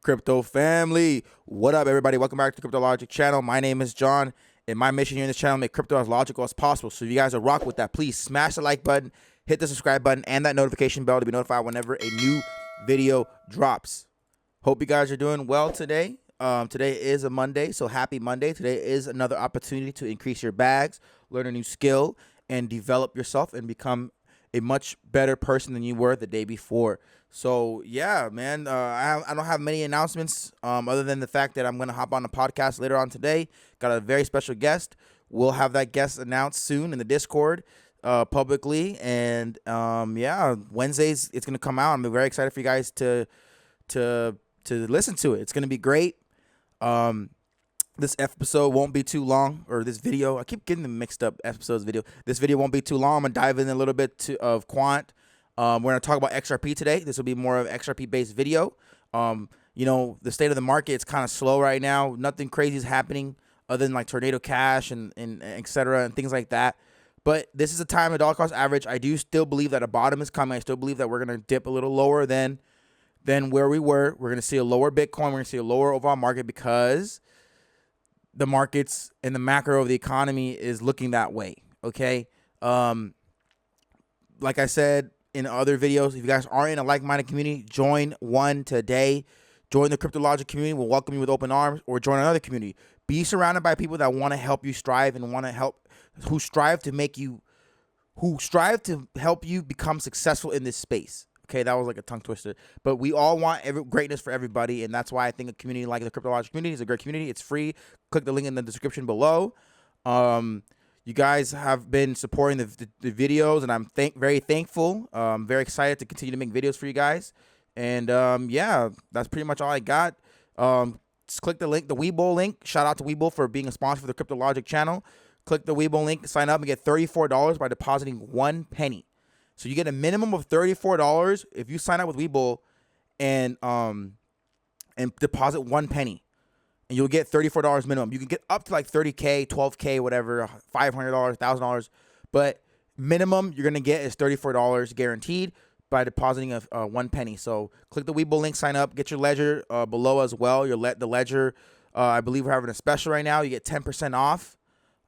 Crypto family, what up everybody? Welcome back to the Cryptologic channel. My name is John, and my mission here in this channel is make crypto as logical as possible. So if you guys are rock with that, please smash the like button, hit the subscribe button, and that notification bell to be notified whenever a new video drops. Hope you guys are doing well today. Today is a Monday, so happy Monday. Today is another opportunity to increase your bags, learn a new skill, and develop yourself and become a much better person than you were the day before. So yeah, man, I don't have many announcements other than the fact that I'm going to hop on the podcast later on today. Got a very special guest. We'll have that guest announced soon in the Discord publicly. And yeah, Wednesdays it's going to come out. I'm very excited for you guys to listen to it. It's going to be great. This episode won't be too long, or this video. I keep getting them mixed up, episodes, video. This video won't be too long. I'm going to dive in a little bit of quant. We're going to talk about XRP today. This will be more of an XRP-based video. You know, the state of the market is kind of slow right now. Nothing crazy is happening other than like tornado cash and et cetera and things like that. But this is a time of dollar cost average. I do still believe that a bottom is coming. I still believe that we're going to dip a little lower than where we were. We're going to see a lower Bitcoin. We're going to see a lower overall market because the markets and the macro of the economy is looking that way. Okay. Like I said in other videos, if you guys are in a like-minded community, join one today. Join the Cryptologic community. We'll welcome you with open arms, or join another community. Be surrounded by people that want to help you strive and want to help, who strive to help you become successful in this space. Okay, that was like a tongue twister. But we all want greatness for everybody, and that's why I think a community like the Cryptologic community is a great community. It's free. Click the link in the description below. You guys have been supporting the videos, and I'm very thankful. Very excited to continue to make videos for you guys. And yeah, that's pretty much all I got. Just click the link, the Webull link. Shout out to Webull for being a sponsor for the Cryptologic channel. Click the Webull link, sign up, and get $34 by depositing 1 penny. So you get a minimum of $34 if you sign up with Webull and deposit 1 penny. And you'll get $34 minimum. You can get up to like $30K, $12K, whatever, $500, $1,000. But minimum you're going to get is $34 guaranteed by depositing a 1 penny. So click the Webull link, sign up, get your ledger below as well. The ledger, I believe we're having a special right now. You get 10% off.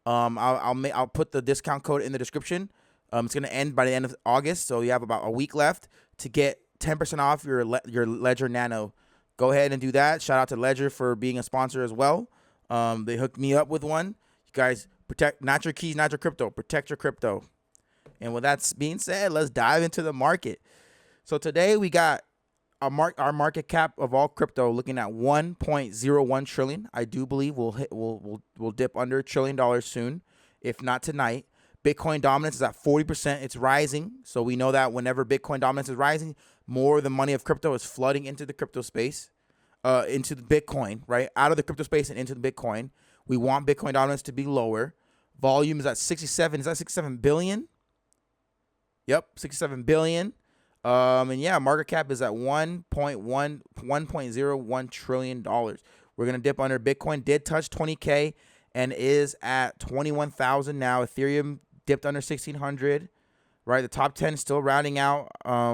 I'll put the discount code in the description. It's going to end by the end of August. So you have about a week left to get 10% off your Ledger Nano. Go ahead and do that. Shout out to Ledger for being a sponsor as well. They hooked me up with one. You guys protect, not your keys, not your crypto. Protect your crypto. And with that being said, let's dive into the market. So today we got our market cap of all crypto looking at 1.01 trillion. I do believe we'll dip under $1 trillion soon, if not tonight. Bitcoin dominance is at 40%. It's rising. So we know that whenever Bitcoin dominance is rising, more of the money of crypto is flooding into the crypto space, into the Bitcoin, right? Out of the crypto space and into the Bitcoin. We want Bitcoin dominance to be lower. Volume is at 67. Is that 67 billion? Yep, 67 billion. And yeah, market cap is at $1.01 trillion. We're going to dip under. Bitcoin did touch 20K and is at 21,000 now. Ethereum dipped under 1,600. Right, the top 10 is still rounding out.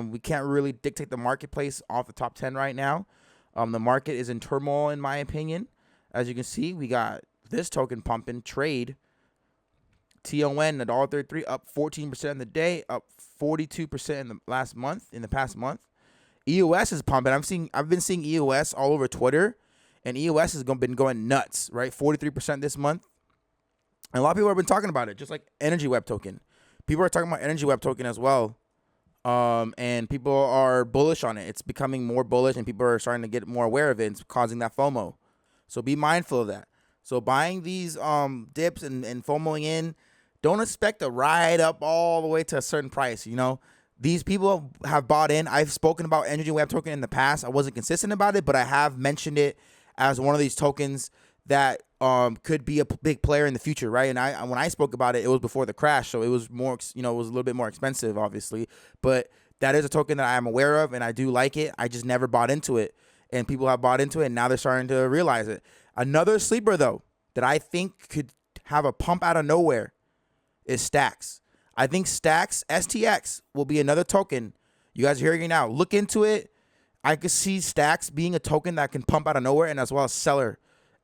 We can't really dictate the marketplace off the top 10 right now. The market is in turmoil, in my opinion. As you can see, we got this token pumping. Trade TON $1.33, up 14% in the day, up 42% in the past month. EOS is pumping. I've been seeing EOS all over Twitter, and EOS has been going nuts. Right, 43% this month. And a lot of people have been talking about it, just like Energy Web token. People are talking about Energy Web token as well, and people are bullish on it. It's becoming more bullish, and people are starting to get more aware of it. It's causing that FOMO. So be mindful of that. So buying these dips and FOMOing in, don't expect a ride up all the way to a certain price. You know, these people have bought in. I've spoken about Energy Web token in the past. I wasn't consistent about it, but I have mentioned it as one of these tokens that could be a big player in the future, right? And when I spoke about it, it was before the crash, so it was more, it was a little bit more expensive, obviously. But that is a token that I am aware of, and I do like it. I just never bought into it, and people have bought into it, and now they're starting to realize it. Another sleeper, though, that I think could have a pump out of nowhere is Stacks. I think Stacks, STX, will be another token. You guys are hearing it now. Look into it. I could see Stacks being a token that can pump out of nowhere, and as well as Celer,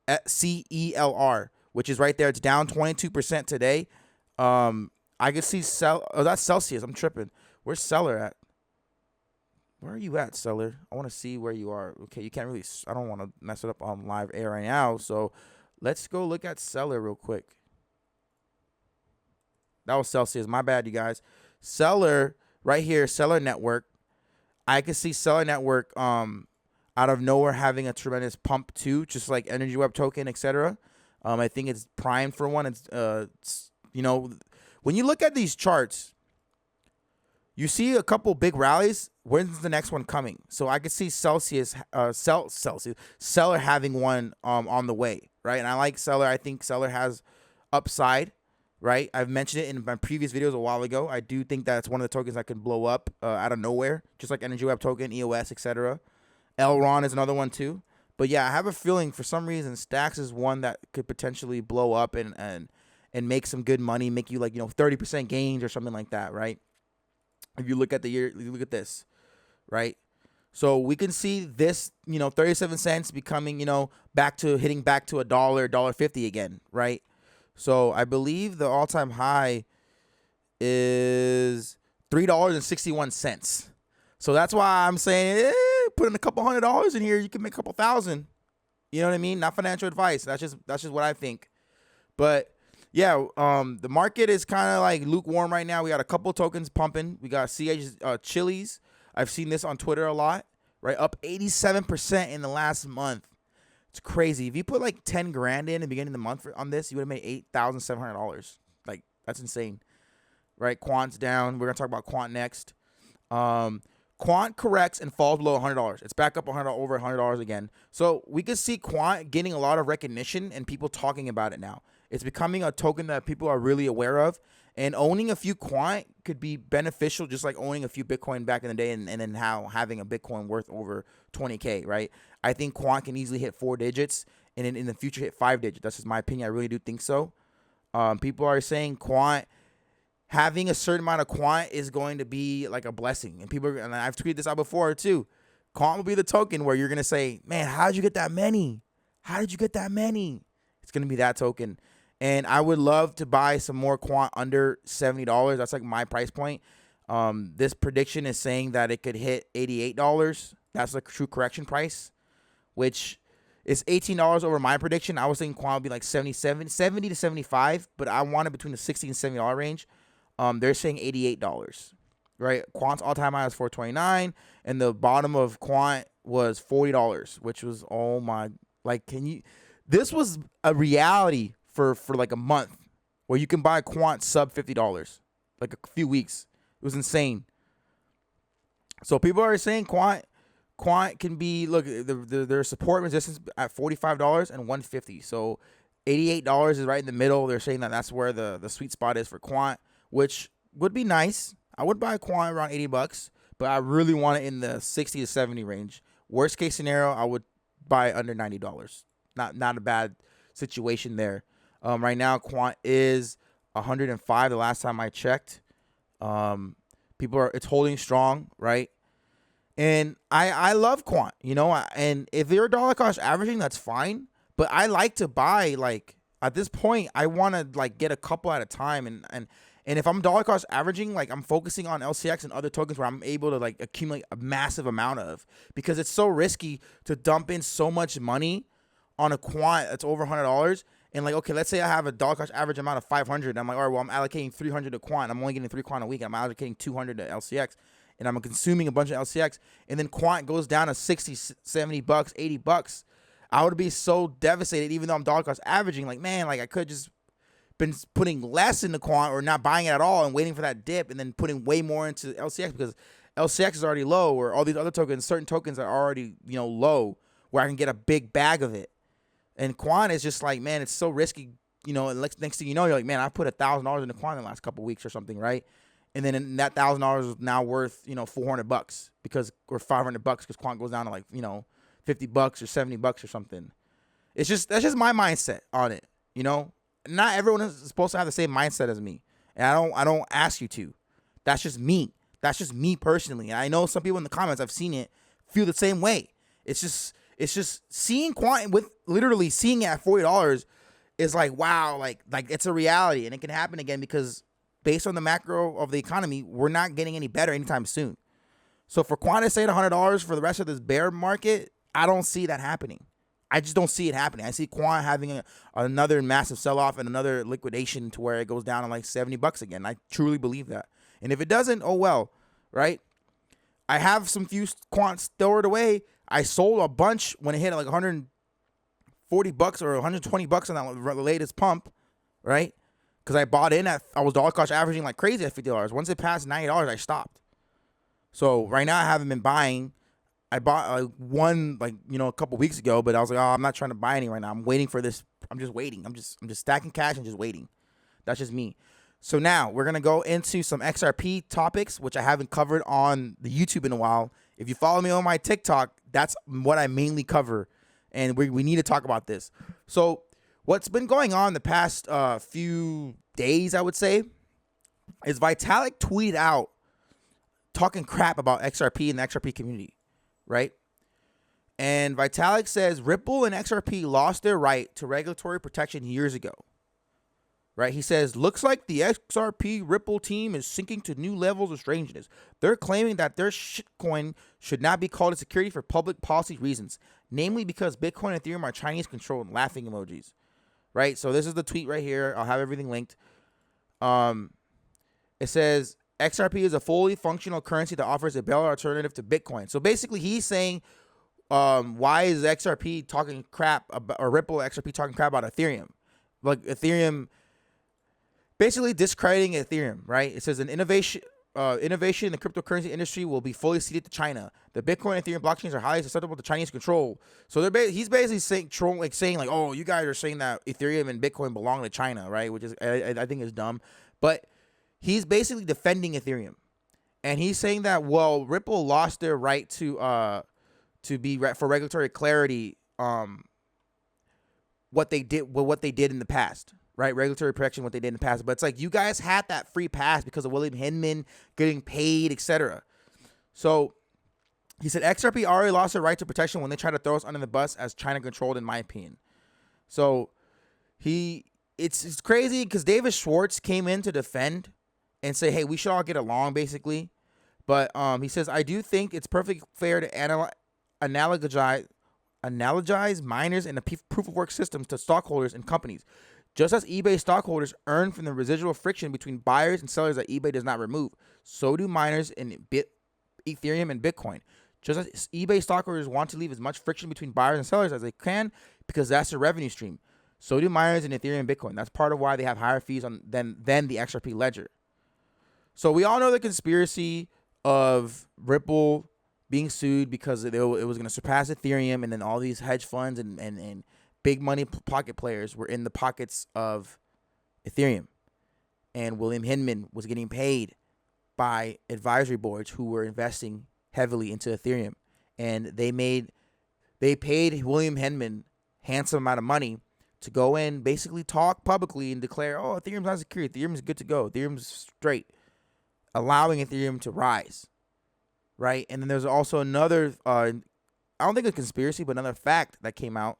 CELR, which is right there. It's down 22% today. I could see oh, that's Celsius. I'm tripping. Where's Celer at? Where are you at, Celer? I want to see where you are. Okay, you can't really. I don't want to mess it up on live air right now. So let's go look at Celer real quick. That was Celsius. My bad, you guys. Celer right here, Celer Network. I can see Celer Network out of nowhere having a tremendous pump too, just like Energy Web token, etc. I think it's primed for one. It's you know, when you look at these charts, you see a couple big rallies. When's the next one coming? So I could see Celsius, Celer having one on the way, right? And I like Celer. I think Celer has upside, right? I've mentioned it in my previous videos a while ago. I do think that's one of the tokens that can blow up out of nowhere, just like Energy Web token, EOS, etc. Elron is another one too. But yeah, I have a feeling for some reason Stacks is one that could potentially blow up and make some good money, make you like 30% gains or something like that, right? If you look at the year, you look at this, right? So we can see this, 37 cents becoming, back to hitting back to $1.50 again, right? So I believe the all-time high is $3.61. So that's why I'm saying, put in a couple $100 in here, you can make a couple thousand. You know what I mean? Not financial advice. That's just what I think. But yeah, the market is kind of like lukewarm right now. We got a couple tokens pumping. We got Chili's. I've seen this on Twitter a lot, right? Up 87% in the last month. It's crazy. If you put like 10 grand in the beginning of the month on this, you would have made $8,700. Like, that's insane, right? Quant's down. We're going to talk about Quant next. Quant corrects and falls below $100. It's back up over $100 again. So we could see Quant getting a lot of recognition and people talking about it now. It's becoming a token that people are really aware of. And owning a few Quant could be beneficial, just like owning a few Bitcoin back in the day and then how having a Bitcoin worth over 20K, right? I think Quant can easily hit 4 digits and in the future hit 5 digits. That's just my opinion. I really do think so. People are saying Quant, having a certain amount of Quant is going to be like a blessing. And I've tweeted this out before too. Quant will be the token where you're going to say, man, how did you get that many? How did you get that many? It's going to be that token. And I would love to buy some more Quant under $70. That's like my price point. This prediction is saying that it could hit $88. That's the true correction price, which is $18 over my prediction. I was thinking Quant would be like 70 to 75, but I want it between the $60 and $70 range. They're saying $88, right? Quant's all-time high is $429, and the bottom of Quant was $40, which was, oh my, like, this was a reality for like a month where you can buy Quant sub $50, like a few weeks. It was insane. So people are saying Quant can be, look, their support resistance at $45 and $150. So $88 is right in the middle. They're saying that that's where the sweet spot is for Quant, which would be nice. I would buy Quant around $80, but I really want it in the 60 to 70 range. Worst case scenario, I would buy under $90. Not a bad situation there. Right now, Quant is 105 the last time I checked. It's holding strong, right? And I love Quant, and if you're dollar cost averaging, that's fine. But I like to buy, like, at this point, I want to like get a couple at a time. And if I'm dollar cost averaging, like, I'm focusing on LCX and other tokens where I'm able to like accumulate a massive amount of, because it's so risky to dump in so much money on a Quant that's over $100. And like, okay, let's say I have a dollar cost average amount of 500. And I'm like, all right, well, I'm allocating 300 to Quant. I'm only getting 3 Quant a week. I'm allocating 200 to LCX. And I'm consuming a bunch of LCX. And then Quant goes down to 60, 70 bucks, 80 bucks. I would be so devastated, even though I'm dollar cost averaging. Like, man, like, I could just been putting less into Quant or not buying it at all and waiting for that dip and then putting way more into LCX because LCX is already low, or all these other tokens, certain tokens are already, low, where I can get a big bag of it. And Quant is just like, man, it's so risky, and next thing you know, you're like, man, I put $1,000 into Quant in the last couple of weeks or something, right? And then that $1,000 is now worth, $400 or $500 because Quant goes down to like, $50 or $70 or something. That's just my mindset on it, Not everyone is supposed to have the same mindset as me. And I don't ask you to. That's just me. That's just me personally. And I know some people in the comments, I've seen it, feel the same way. It's just seeing Qnt with literally seeing it at $40 is like, wow, like it's a reality, and it can happen again because based on the macro of the economy, we're not getting any better anytime soon. So for Qnt to stay at $100 for the rest of this bear market, I don't see that happening. I just don't see it happening. I see Qnt having another massive sell-off and another liquidation to where it goes down to like $70 again. I truly believe that. And if it doesn't, oh well, right? I have some few Qnt stored away. I sold a bunch when it hit like $140 or $120 on that latest pump, right? Because I bought in I was dollar cost averaging like crazy at $50. Once it passed $90, I stopped. So right now I haven't been buying. I bought one a couple weeks ago, but I was like, oh, I'm not trying to buy any right now. I'm waiting for this. I'm just waiting. I'm just stacking cash and just waiting. That's just me. So now we're gonna go into some XRP topics, which I haven't covered on the YouTube in a while. If you follow me on my TikTok, that's what I mainly cover, and we need to talk about this. So what's been going on the past few days, I would say, is Vitalik tweeted out talking crap about XRP and the XRP community. Right? And Vitalik says Ripple and XRP lost their right to regulatory protection years ago. Right? He says, looks like the XRP Ripple team is sinking to new levels of strangeness. They're claiming that their shitcoin should not be called a security for public policy reasons, namely because Bitcoin and Ethereum are Chinese controlled, laughing emojis. Right? So this is the tweet right here. I'll have everything linked. It says, XRP is a fully functional currency that offers a better alternative to Bitcoin. So basically, he's saying, why is XRP talking crap about, or Ripple XRP talking crap about Ethereum? Like Ethereum, basically discrediting Ethereum, right? It says an innovation in the cryptocurrency industry will be fully ceded to China. The Bitcoin and Ethereum blockchains are highly susceptible to Chinese control. So he's basically saying, oh, you guys are saying that Ethereum and Bitcoin belong to China, right? Which is I think is dumb, but he's basically defending Ethereum, and he's saying that, well, Ripple lost their right to be for regulatory clarity, what they did in the past, right? Regulatory protection, what they did in the past. But it's like, you guys had that free pass because of William Hinman getting paid, etc. So he said XRP already lost their right to protection when they tried to throw us under the bus as China controlled, in my opinion. So it's crazy because David Schwartz came in to defend and say, hey, we should all get along, basically. But he says, I do think it's perfectly fair to analogize miners and the proof-of-work systems to stockholders and companies. Just as eBay stockholders earn from the residual friction between buyers and sellers that eBay does not remove, so do miners in Ethereum and Bitcoin. Just as eBay stockholders want to leave as much friction between buyers and sellers as they can because that's their revenue stream, so do miners in Ethereum and Bitcoin. That's part of why they have higher fees than the XRP ledger. So we all know the conspiracy of Ripple being sued because it was going to surpass Ethereum, and then all these hedge funds and big money pocket players were in the pockets of Ethereum. And William Hinman was getting paid by advisory boards who were investing heavily into Ethereum. And they paid William Hinman handsome amount of money to go in, basically talk publicly and declare, oh, Ethereum's not secure. Ethereum's good to go. Ethereum's straight, allowing Ethereum to rise, right? And then there's also another, I don't think a conspiracy, but another fact that came out.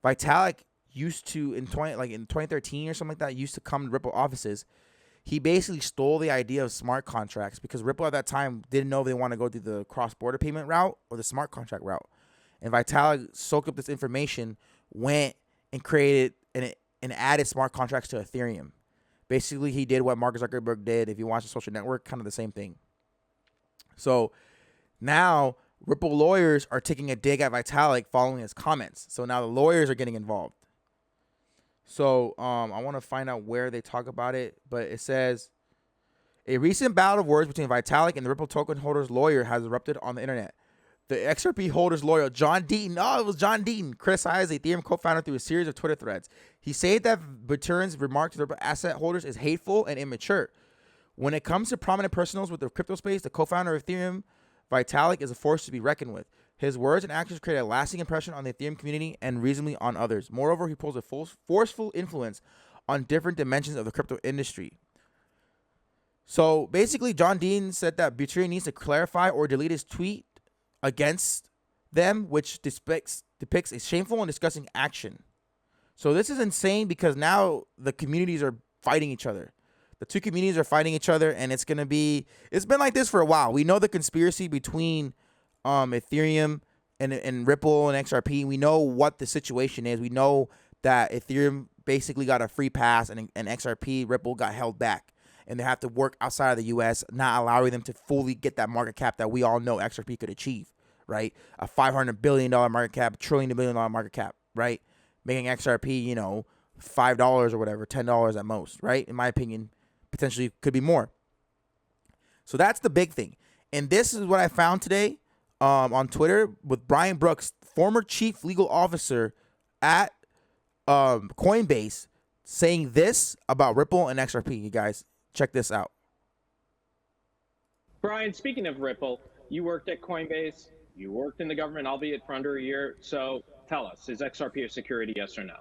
Vitalik used to, in 2013 or something like that, used to come to Ripple offices. He basically stole the idea of smart contracts because Ripple at that time didn't know if they want to go through the cross-border payment route or the smart contract route. And Vitalik soaked up this information, went and created and added smart contracts to Ethereum. Basically, he did what Mark Zuckerberg did. If you watch the social network, kind of the same thing. So now Ripple lawyers are taking a dig at Vitalik following his comments. So now the lawyers are getting involved. So I want to find out where they talk about it, but it says, a recent battle of words between Vitalik and the Ripple token holders' lawyer has erupted on the internet. The XRP holders' lawyer, John Deaton, criticized the Ethereum co-founder through a series of Twitter threads. He said that Viturn's remark to the Ripple asset holders is hateful and immature. When it comes to prominent personals with the crypto space, the co-founder of Ethereum, Vitalik, is a force to be reckoned with. His words and actions create a lasting impression on the Ethereum community and reasonably on others. Moreover, he pulls a forceful influence on different dimensions of the crypto industry. So basically, John Dean said that Buterin needs to clarify or delete his tweet against them, which depicts a shameful and disgusting action. So this is insane because now the communities are fighting each other. The two communities are fighting each other, and it's been like this for a while. We know the conspiracy between Ethereum and Ripple and XRP. We know what the situation is. We know that Ethereum basically got a free pass, and XRP, Ripple, got held back. And they have to work outside of the U.S., not allowing them to fully get that market cap that we all know XRP could achieve, right? A $500 billion market cap, $1 trillion market cap, right? Making XRP, $5 or whatever, $10 at most, right? In my opinion, potentially could be more. So that's the big thing. And this is what I found today on Twitter with Brian Brooks, former chief legal officer at Coinbase, saying this about Ripple and XRP. You guys, check this out. Brian, speaking of Ripple, you worked at Coinbase. You worked in the government, albeit for under a year. So tell us, is XRP a security, yes or no?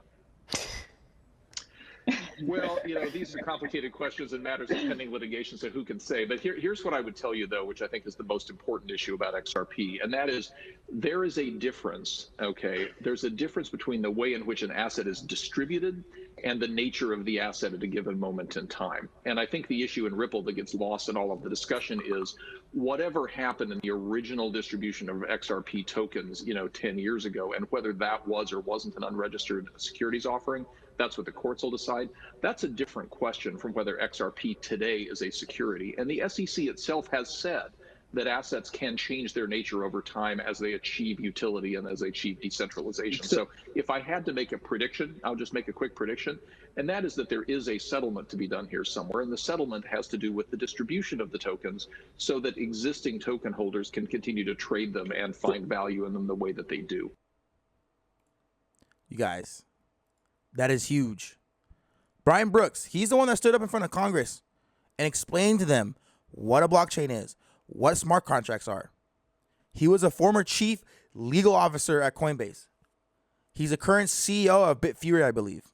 Well, these are complicated questions and matters of pending litigation, so who can say? But here's what I would tell you, though, which I think is the most important issue about XRP, and that is there is a difference, okay? There's a difference between the way in which an asset is distributed and the nature of the asset at a given moment in time. And I think the issue in Ripple that gets lost in all of the discussion is whatever happened in the original distribution of XRP tokens, 10 years ago, and whether that was or wasn't an unregistered securities offering, that's what the courts will decide. That's a different question from whether XRP today is a security. And the SEC itself has said that assets can change their nature over time as they achieve utility and as they achieve decentralization. So if I had to make a prediction, I'll just make a quick prediction, and that is that there is a settlement to be done here somewhere, and the settlement has to do with the distribution of the tokens so that existing token holders can continue to trade them and find value in them the way that they do. You guys, that is huge. Brian Brooks, he's the one that stood up in front of Congress and explained to them what a blockchain is, what smart contracts are. He was a former chief legal officer at Coinbase. He's a current CEO of Bitfury, I believe.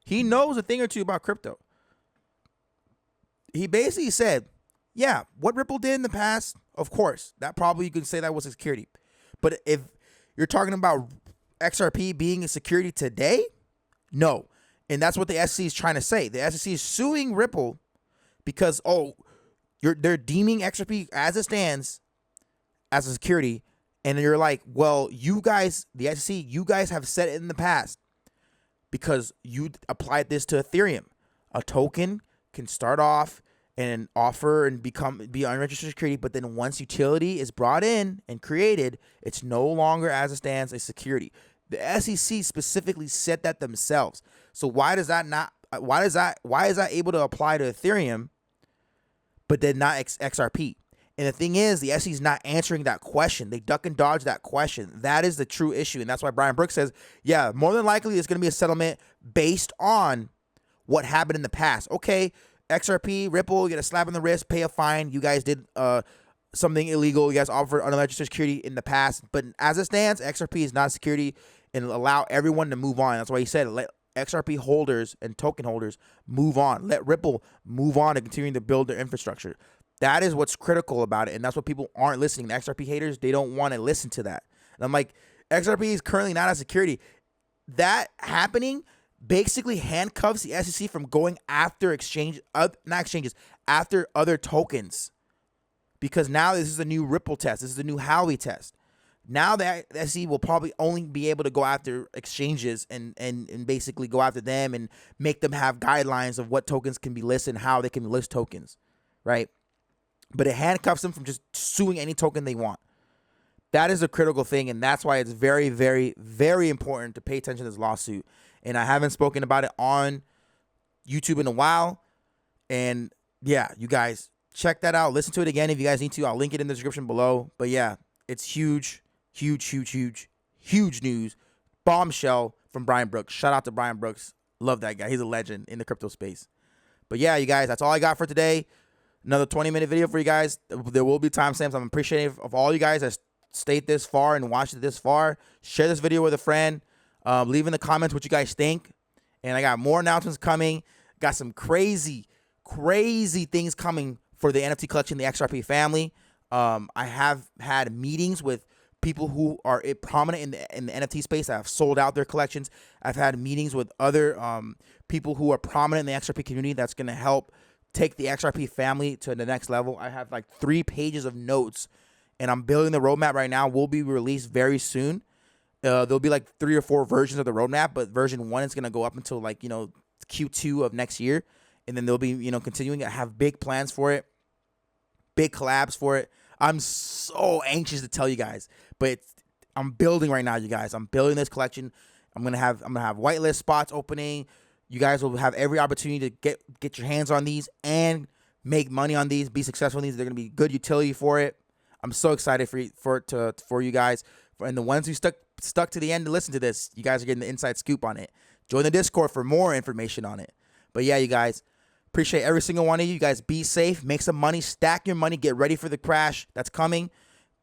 He knows a thing or two about crypto. He basically said, yeah, what Ripple did in the past, of course, that probably you could say that was a security. But if you're talking about XRP being a security today, no. And that's what the SEC is trying to say. The SEC is suing Ripple because, they're deeming XRP as it stands as a security. And you're like, well, you guys, the SEC, you guys have said it in the past because you applied this to Ethereum. A token can start off and offer and be unregistered security, but then once utility is brought in and created, it's no longer as it stands a security. The SEC specifically said that themselves. So why is that able to apply to Ethereum, but then not XRP? And the thing is, the SEC is not answering that question. They duck and dodge that question. That is the true issue. And that's why Brian Brooks says, yeah, more than likely there's going to be a settlement based on what happened in the past. Okay, XRP, Ripple, you get a slap on the wrist, pay a fine. You guys did something illegal. You guys offered unregistered security in the past. But as it stands, XRP is not security, and allow everyone to move on. That's why he said, let XRP holders and token holders move on. Let Ripple move on and continue to build their infrastructure. That is what's critical about it, and that's what people aren't listening. The XRP haters, they don't want to listen to that. And I'm like, XRP is currently not a security. That happening basically handcuffs the SEC from going after after other tokens. Because now this is a new Ripple test. This is a new Howey test. Now the SEC will probably only be able to go after exchanges and basically go after them and make them have guidelines of what tokens can be listed and how they can list tokens, right? But it handcuffs them from just suing any token they want. That is a critical thing, and that's why it's very, very, very important to pay attention to this lawsuit. And I haven't spoken about it on YouTube in a while. And yeah, you guys, check that out. Listen to it again if you guys need to. I'll link it in the description below. But yeah, it's huge, huge, huge, huge, huge news. Bombshell from Brian Brooks. Shout out to Brian Brooks. Love that guy. He's a legend in the crypto space. But yeah, you guys, that's all I got for today. Another 20-minute video for you guys. There will be timestamps. I'm appreciative of all you guys that stayed this far and watched it this far. Share this video with a friend. Leave in the comments what you guys think. And I got more announcements coming. Got some crazy, crazy things coming for the NFT collection, the XRP family. I have had meetings with people who are prominent in the NFT space that have sold out their collections. I've had meetings with other people who are prominent in the XRP community that's going to help take the XRP family to the next level. I have like 3 pages of notes, and I'm building the roadmap right now. Will be released very soon. There'll be like 3 or 4 versions of the roadmap, but version 1 is going to go up until like, Q2 of next year. And then they'll be, continuing. I have big plans for it, big collabs for it. I'm so anxious to tell you guys, but I'm building right now, you guys. I'm building this collection. I'm gonna have whitelist spots opening. You guys will have every opportunity to get your hands on these and make money on these, be successful in these. They're gonna be good utility for it. I'm so excited for you guys. And the ones who stuck to the end to listen to this, you guys are getting the inside scoop on it. Join the Discord for more information on it. But yeah, you guys. Appreciate every single one of you. You guys be safe, make some money, stack your money, get ready for the crash that's coming.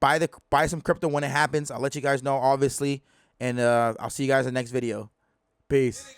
Buy some crypto when it happens. I'll let you guys know, obviously. And I'll see you guys in the next video. Peace.